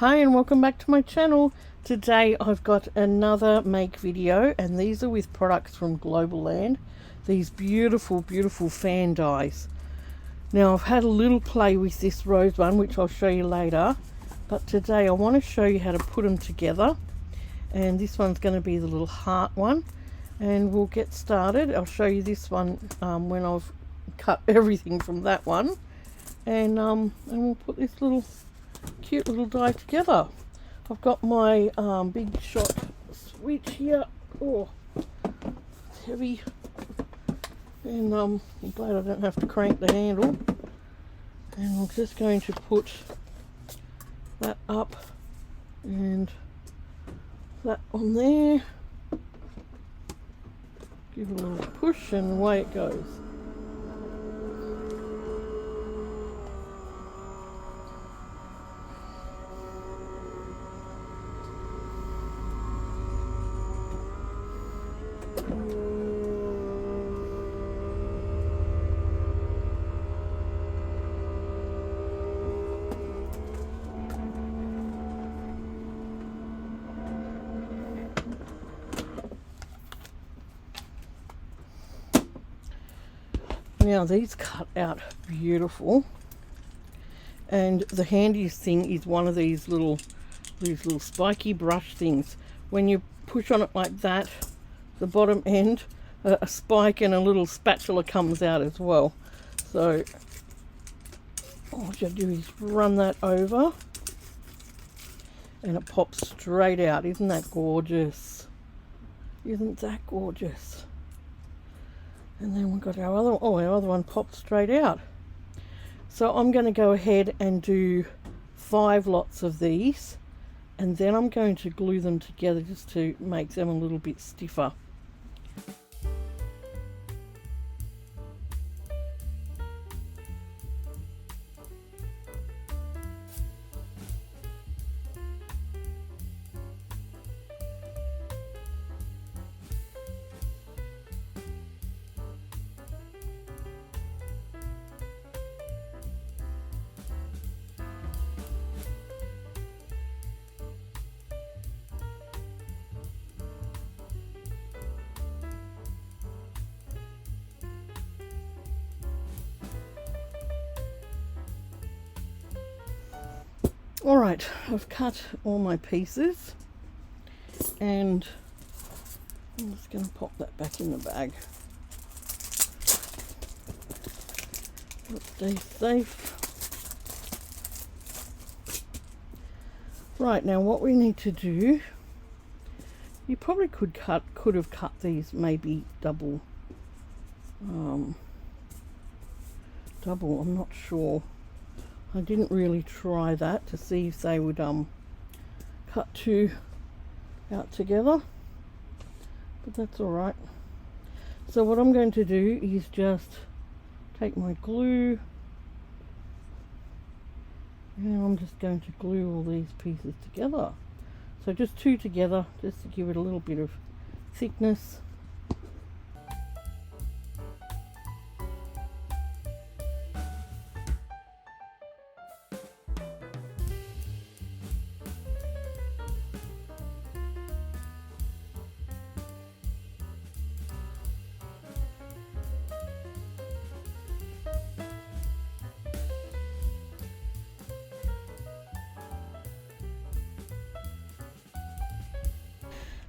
Hi and welcome back to my channel. Today I've got another make video, and these are with products from Globleland. These beautiful fan dies. Now I've had a little play with this rose one, which I'll show you later, but today I want to show you how to put them together. And this one's going to be the little heart one, and we'll get started. I'll show you this one when I've cut everything from that one, and we'll put this little cute little die together. I've got my big shot switch here. Oh, it's heavy, and I'm glad I don't have to crank the handle. And I'm just going to put that up and that on there, give it a little push, and away it goes. Now these cut out beautiful, and the handiest thing is one of these little spiky brush things. When you push on it like that, the bottom end, a spike and a little spatula comes out as well. So all you do is run that over and it pops straight out. Isn't that gorgeous? Isn't that gorgeous? And then we've got our other one popped straight out. So I'm going to go ahead and do 5 lots of these, and then I'm going to glue them together just to make them a little bit stiffer. Alright, I've cut all my pieces, and I'm just going to pop that back in the bag. Stay safe. Right, now what we need to do, you probably could have cut these maybe double, I'm not sure. I didn't really try that to see if they would cut two out together, but that's all right. So what I'm going to do is just take my glue, and I'm just going to glue all these pieces together. So just 2 together, just to give it a little bit of thickness.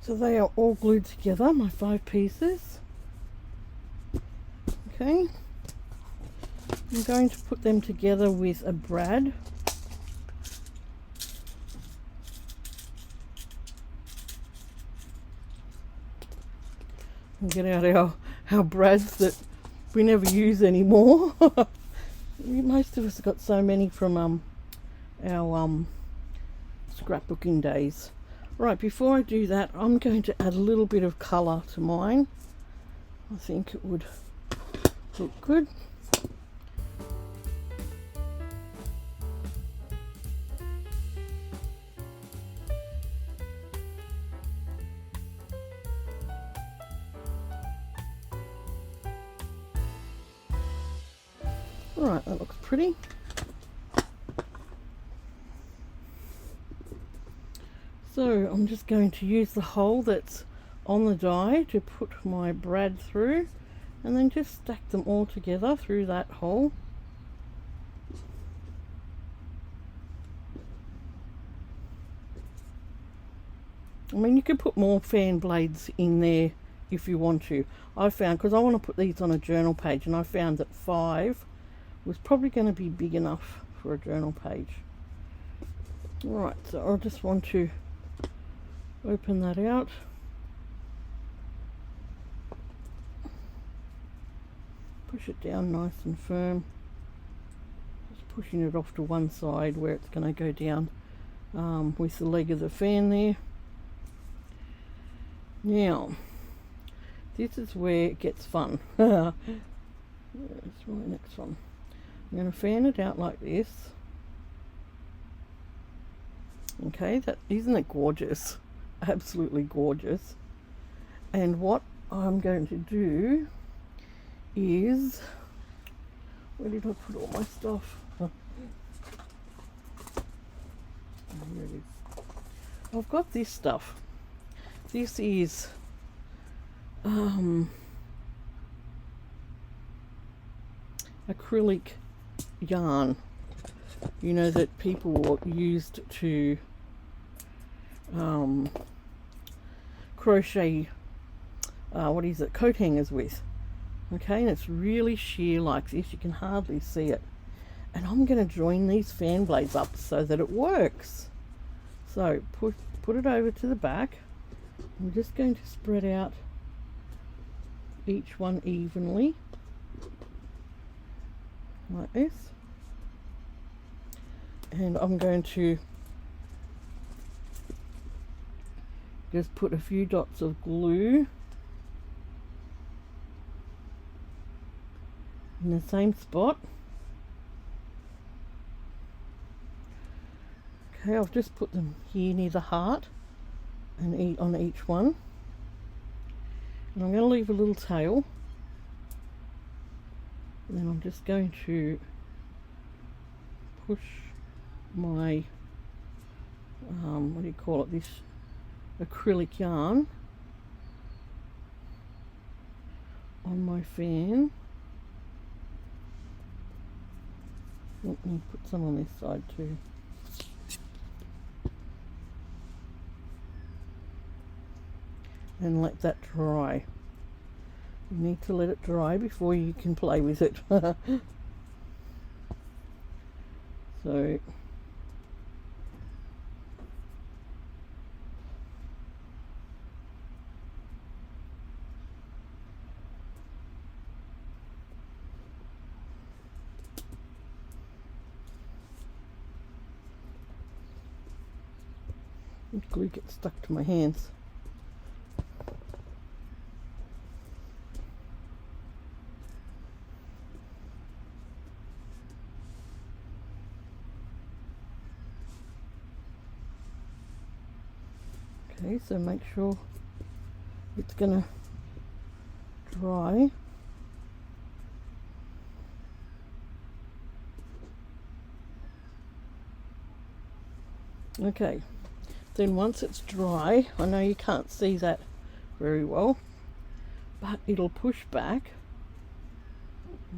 So they are all glued together, my 5 pieces. Okay, I'm going to put them together with a brad. And get out our brads that we never use anymore. Most of us have got so many from our scrapbooking days. Right, before I do that, I'm going to add a little bit of colour to mine. I think it would look good. Right, that looks pretty. So I'm just going to use the hole that's on the die to put my brad through, and then just stack them all together through that hole. I mean, you could put more fan blades in there if you want to. I found, because I want to put these on a journal page, and I found that 5 was probably going to be big enough for a journal page. Alright, so I just want to open that out. Push it down nice and firm. Just pushing it off to one side where it's going to go down with the leg of the fan there. Now, this is where it gets fun. That's my next one. I'm going to fan it out like this. Okay, that isn't it gorgeous? Absolutely gorgeous. And what I'm going to do is, where did I put all my stuff? Oh, here it is. I've got this stuff. This is acrylic yarn, you know, that people used to crochet what is it, coat hangers with. Okay, and it's really sheer like this, you can hardly see it. And I'm going to join these fan blades up so that it works. So put it over to the back. I'm just going to spread out each one evenly like this, and I'm going to just put a few dots of glue in the same spot. Okay, I've just put them here near the heart and on each one, and I'm going to leave a little tail, and then I'm just going to push my what do you call it, this acrylic yarn on my fan. Let me put some on this side too. And let that dry. You need to let it dry before you can play with it. So the glue gets stuck to my hands. Okay, so make sure it's gonna dry. Okay, then once it's dry, I know you can't see that very well, but it'll push back.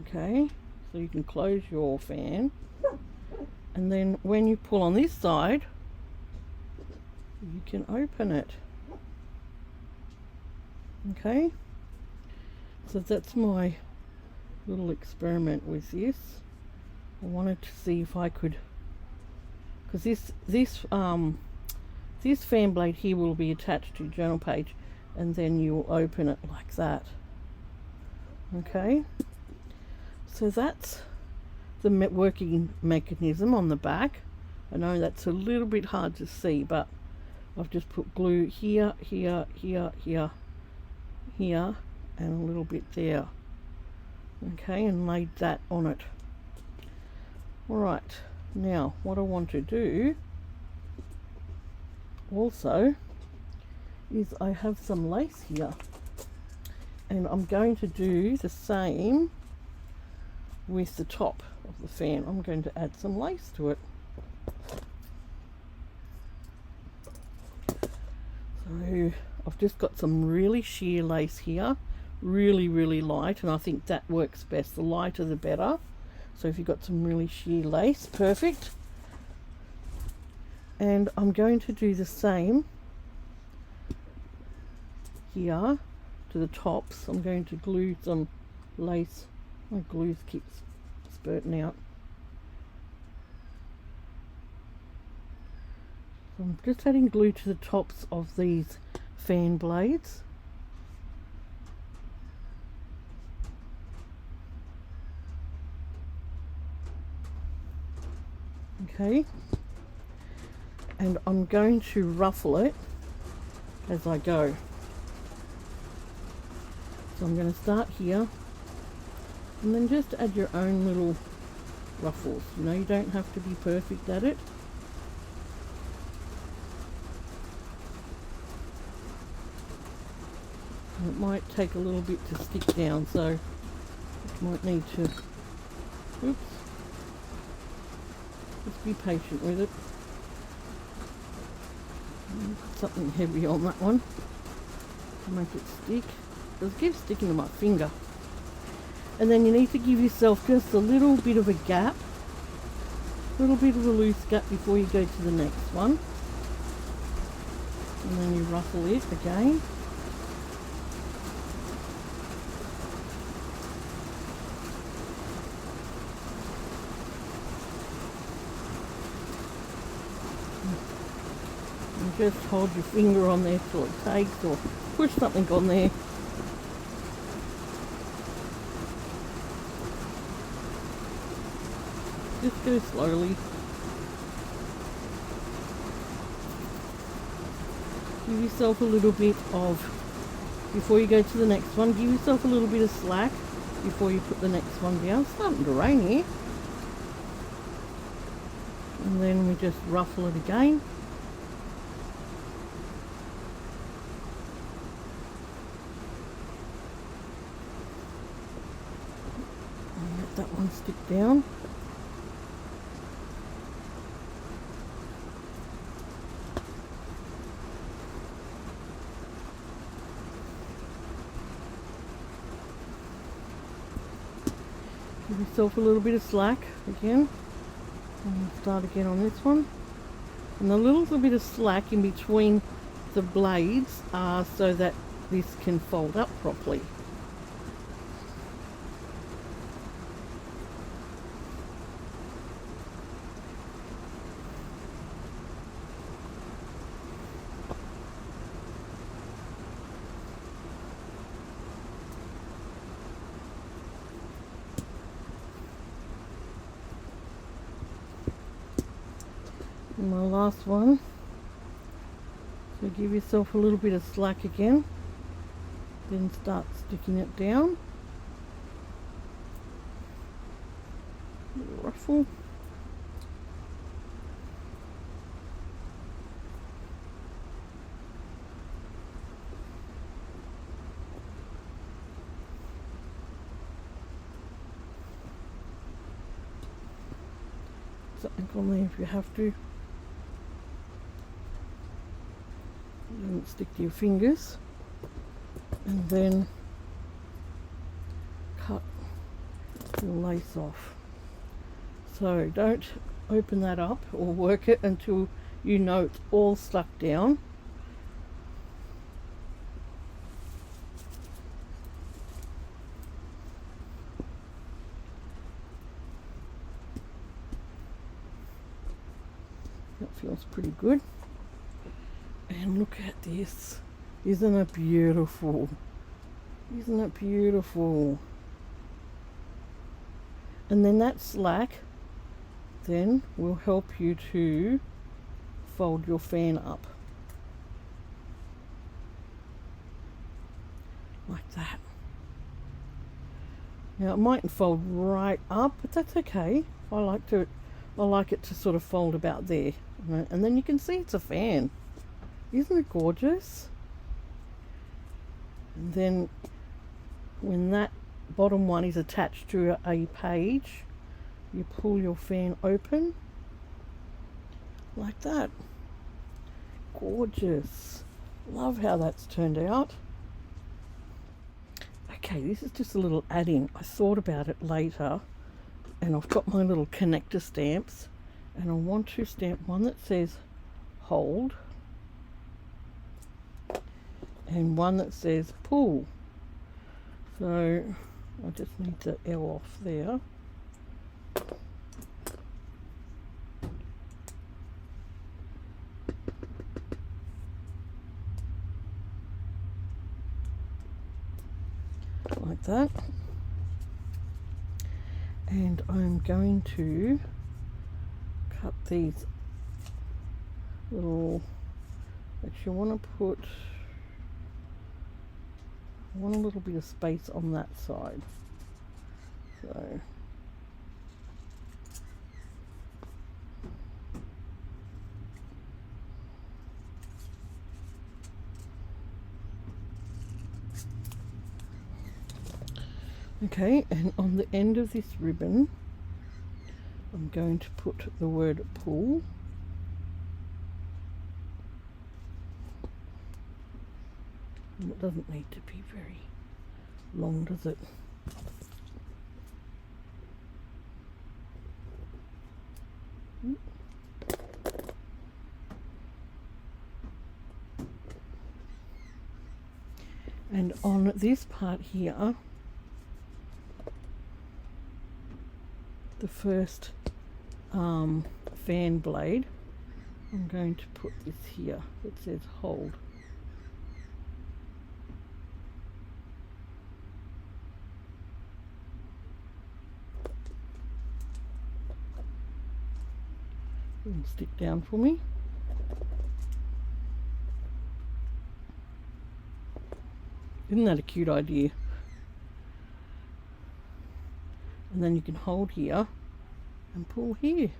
Okay, so you can close your fan, and then when you pull on this side, you can open it. Okay, so that's my little experiment with this. I wanted to see if I could, because this fan blade here will be attached to your journal page, and then you'll open it like that. Okay, so that's the working mechanism on the back. I know that's a little bit hard to see, but I've just put glue here, here, here, here, here, and a little bit there. Okay, and laid that on it. Alright, now what I want to do also is I have some lace here, and I'm going to do the same with the top of the fan. I'm going to add some lace to it. So I've just got some really sheer lace here, really light, and I think that works best. The lighter the better. So if you've got some really sheer lace, perfect. And I'm going to do the same here to the tops. I'm going to glue some lace. My glue keeps spurting out. So I'm just adding glue to the tops of these fan blades. Okay, and I'm going to ruffle it as I go. So I'm going to start here and then just add your own little ruffles. You know, you don't have to be perfect at it. And it might take a little bit to stick down, so you might need to, oops, just be patient with it. Put something heavy on that one to make it stick. It keeps sticking to my finger. And then you need to give yourself just a little bit of a gap, a little bit of a loose gap before you go to the next one. And then you ruffle it again. And just hold your finger on there till it takes, or push something on there. Just go slowly. Give yourself a little bit of, before you go to the next one, give yourself a little bit of slack before you put the next one down. It's starting to rain here. And then we just ruffle it again. And let that one stick down. Give yourself a little bit of slack again, and we'll start again on this one. And a little bit of slack in between the blades so that this can fold up properly. And my last one, so give yourself a little bit of slack again, then start sticking it down. Little ruffle. Something on there if you have to. Don't stick to your fingers, and then cut your lace off. So don't open that up or work it until you know it's all stuck down. That feels pretty good. And look at this. Isn't it beautiful? Isn't it beautiful? And then that slack then will help you to fold your fan up. Like that. Now it mightn't fold right up, but that's okay. I like it to sort of fold about there. And then you can see it's a fan. Isn't it gorgeous? And then when that bottom one is attached to a page, you pull your fan open like that. Gorgeous. Love how that's turned out. Okay, this is just a little add-in. I thought about it later, and I've got my little connector stamps, and I want to stamp one that says hold and one that says pull. So I just need the L off there. Like that. And I'm going to cut these little, actually I want a little bit of space on that side. So okay, and on the end of this ribbon I'm going to put the word pull. And it doesn't need to be very long, does it? And on this part here, the first fan blade, I'm going to put this here that says hold. And stick down for me. Isn't that a cute idea? And then you can hold here and pull here.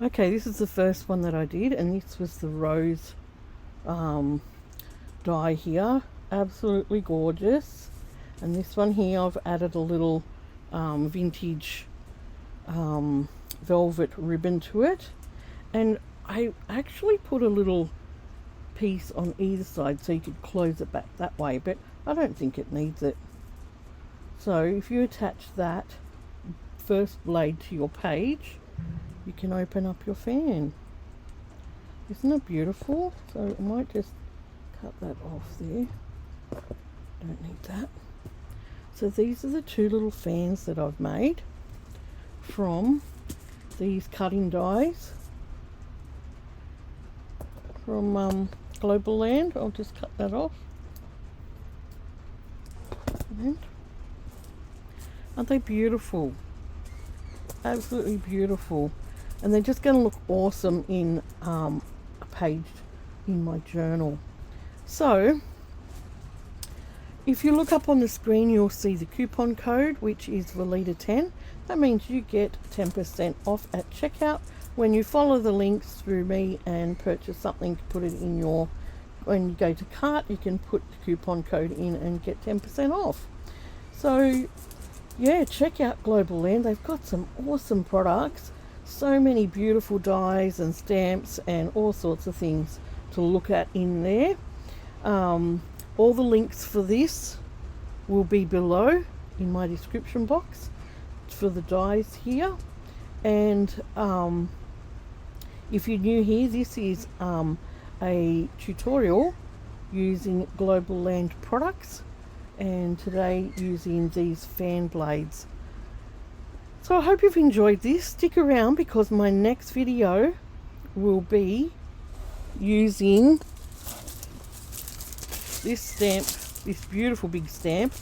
Okay, this is the first one that I did, and this was the rose die here. Absolutely gorgeous. And this one here, I've added a little vintage velvet ribbon to it, and I actually put a little piece on either side so you could close it back that way, but I don't think it needs it. So if you attach that first blade to your page, you can open up your fan. Isn't it beautiful? So I might just cut that off there. Don't need that. So these are the two little fans that I've made from these cutting dies from Globleland. I'll just cut that off. And aren't they beautiful? Absolutely beautiful. And they're just going to look awesome in a page in my journal. So if you look up on the screen, you'll see the coupon code, which is Valita10. That means you get 10% off at checkout when you follow the links through me and purchase something. Put it in your, when you go to cart, you can put the coupon code in and get 10% off. So yeah, check out Globleland. They've got some awesome products, so many beautiful dies and stamps and all sorts of things to look at in there. All the links for this will be below in my description box for the dies here. And if you're new here, this is a tutorial using Globleland products, and today using these fan blades. So I hope you've enjoyed this. Stick around because my next video will be using this stamp, this beautiful big stamp,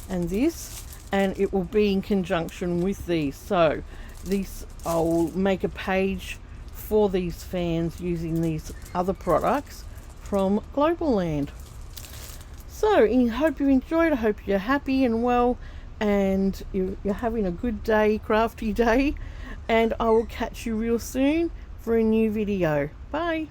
and this, and it will be in conjunction with these. So this, I'll make a page for these fans using these other products from Globleland. So I hope you enjoyed. I hope you're happy and well, and you're having a good day, crafty day, and I will catch you real soon for a new video. Bye.